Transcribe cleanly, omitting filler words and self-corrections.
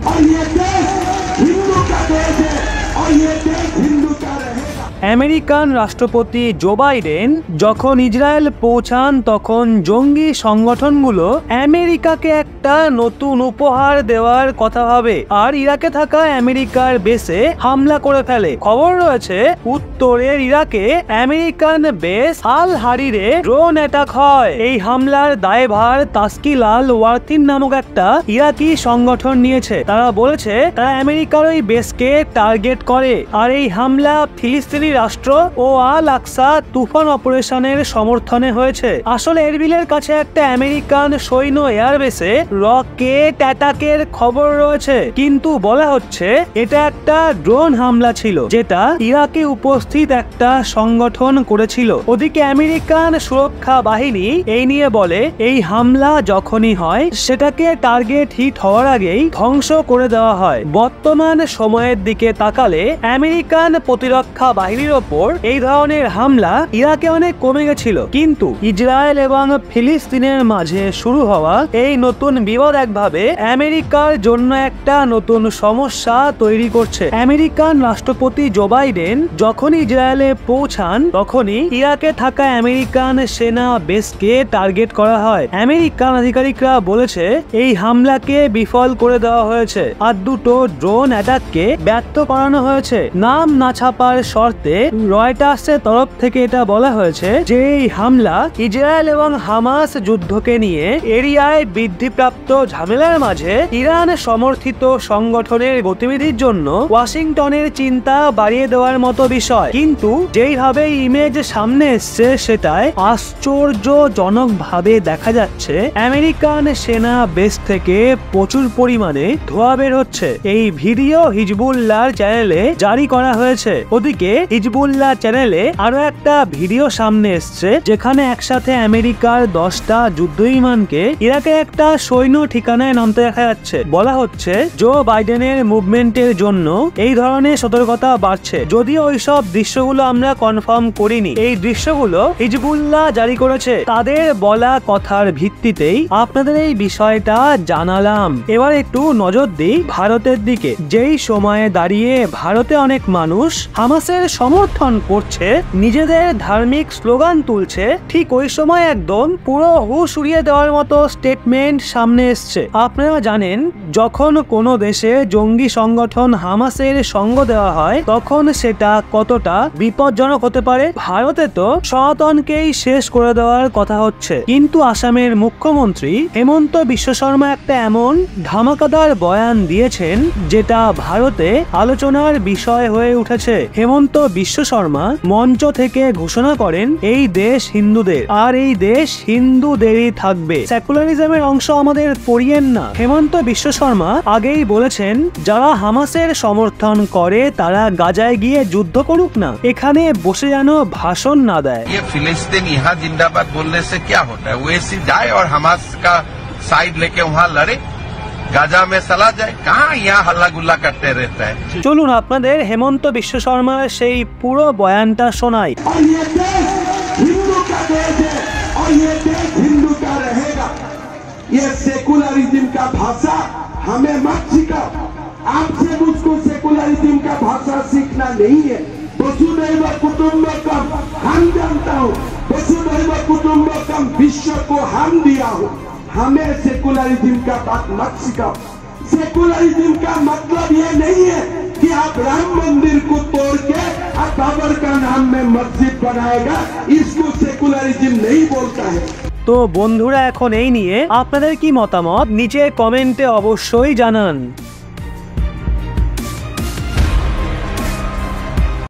और ये देश हिंदू का देश है और ये देश हिंदू का रहेगा। আমেরিকান রাষ্ট্রপতি জো বাইডেন যখন ইসরায়েল পৌঁছান তখন জঙ্গি সংগঠনগুলো আমেরিকাকে একটা নতুন উপহার দেওয়ার কথা ভাবে আর ইরাকে থাকা আমেরিকার বেসে হামলা করে ফেলে। খবর রয়েছে উত্তরের ইরাকে আমেরিকান বেস আল হারিরে ড্রোন অ্যাটাক হয়। এই হামলার দায়ভার তাসকিল আল ওয়ার্থিন নামক একটা ইরাকি সংগঠন নিয়েছে। তারা বলেছে তারা আমেরিকার ওই বেসকে টার্গেট করে আর এই হামলা ফিলিস্তিনি রাষ্ট্র ও আল আকসা তুফান অপারেশনের সমর্থনে হয়েছে। আসলে এরবিলের কাছে একটা আমেরিকান সৈন্য এয়ারবেসে রকেট অ্যাটাকের খবর রয়েছে, কিন্তু বলা হচ্ছে এটা একটা ড্রোন হামলা ছিল যেটা ইরাকে উপস্থিত একটা সংগঠন করেছিল। ওদিকে আমেরিকান সুরক্ষা বাহিনী এই নিয়ে বলে এই হামলা যখনই হয় সেটাকে টার্গেট হিট হওয়ার আগেই ধ্বংস করে দেওয়া হয়। বর্তমান সময়ের দিকে তাকালে আমেরিকান প্রতিরক্ষা বাহিনীর ওপর এই ধরনের হামলা ইরাকে অনেক কমে গেছিল, কিন্তু ইসরায়েল এবং ফিলিস্তিনের মাঝে শুরু হওয়া এই নতুন বিবাদ একভাবে আমেরিকার জন্য একটা নতুন সমস্যা তৈরি করছে। আমেরিকান রাষ্ট্রপতি জো বাইডেন যখন ইসরায়েলে পৌঁছান তখনই ইরাকে থাকা আমেরিকান সেনা বেসকে টার্গেট করা হয়। আমেরিকান আধিকারিকরা বলেছে এই হামলাকে বিফল করে দেওয়া হয়েছে আর দুটো ড্রোন অ্যাটাককে ব্যর্থ করানো হয়েছে। নাম না ছাপার শর্তে রয়টার্সের তরফ থেকে এটা বলা হয়েছে যে এই হামলা ইসরায়েল এবং হামাস যুদ্ধকে নিয়ে এরিয়ায় বৃদ্ধিপ্রাপ্ত ঝামেলার মাঝে ইরান সমর্থিত সংগঠনের গতিবিধির জন্য ওয়াশিংটনের চিন্তা বাড়িয়ে দেওয়ার মতো বিষয়। কিন্তু যেইভাবে ইমেজ সামনে এসছে সেটাই আশ্চর্যজনক ভাবে দেখা যাচ্ছে আমেরিকান সেনা বেস থেকে প্রচুর পরিমাণে ধোঁয়া বের হচ্ছে। এই ভিডিও হিজবুল্লাহর চ্যানেলে জারি করা হয়েছে। ওদিকে হিজবুল্লাহ চ্যানেলে আরো একটা ভিডিও সামনে এসছে যেখানে একসাথে আমেরিকার 10টা যুদ্ধ বিমানকে ইরাকের একটা সৈন্য ঠিকানায় নামতে দেখা যাচ্ছে। বলা হচ্ছে জো বাইডেনের মুভমেন্টের জন্য এই ধরনের সতর্কতা বাড়ছে। যদিও ওইসব দৃশ্যগুলো আমরা কনফার্ম করিনি, এই দৃশ্যগুলো হিজবুল্লাহ জারি করেছে। তাদের বলা কথার ভিত্তিতেই আপনাদের এই বিষয়টা জানালাম। এবার একটু নজর দিই ভারতের দিকে। যেই সময়ে দাঁড়িয়ে ভারতে অনেক মানুষ হামাসের সমর্থন করছে, নিজেদের ধার্মিক স্লোগান তুলছে, ঠিক ওই সময় একদম পুরো হুশ উড়িয়ে দেওয়ার মতো স্টেটমেন্ট সামনে এসছে। আপনারা জানেন যখন কোনো দেশে জঙ্গি সংগঠন হামাসের সঙ্গ দেওয়া হয় তখন সেটা কতটা বিপজ্জনক হতে পারে। ভারতে তো সনাতনকেই শেষ করে দেওয়ার কথা হচ্ছে, কিন্তু আসামের মুখ্যমন্ত্রী হেমন্ত বিশ্ব শর্মা একটা এমন ধামাকাদার বয়ান দিয়েছেন যেটা ভারতে আলোচনার বিষয় হয়ে উঠেছে। হেমন্ত বিশ্ব শর্মা মঞ্চ থেকে ঘোষণা করেন এই দেশ হিন্দুদের আর এই দেশ হিন্দুদেরই থাকবে, সেকুলারিজমের অংশ আমাদের পড়িয়েন না। হেমন্ত বিশ্ব শর্মা আগেই বলেছেন যারা হামাসের সমর্থন করে তারা গাজায় গিয়ে যুদ্ধ করুক না, এখানে বসে যেন ভাষণ না দেয়। फिलिस्तीन यहाँ जिंदाबाद बोलने से क्या होता है? वो ऐसी जाए और हमास का साइड लेके वहाँ लड़े, गाजा में चला जाए, कहाँ यहाँ हल्ला गुल्ला करते रहता है। চলুন আপনাদের হেমন্ত বিশ্ব শর্মার সেই পুরো বয়ানটা শোনাই। और ये देश हिंदू का देश है और ये देश हिंदू का रहेगा। ये सेकुलरिज्म का भाषा हमें मत सिखाओ। आपसे मुझको सेकुलरिज्म का भाषा सीखना नहीं है। वसुधैव कुटुंबकम हम जानता हूँ, वसुधैव कुटुंबकम विश्व को हम दिया हूँ। हमें सेकुलरिज्म का बात मत सिखाओ। सेकुलरिज्म का मतलब ये नहीं है कि आप राम मंदिर को तोड़ के आप बाबर का नाम में मस्जिद बनाएगा, इसको सेकुलरिज्म नहीं बोलता है। তো বন্ধুরা এখন এই নিয়ে আপনাদের কি মতামত নিচে কমেন্টে অবশ্যই জানান।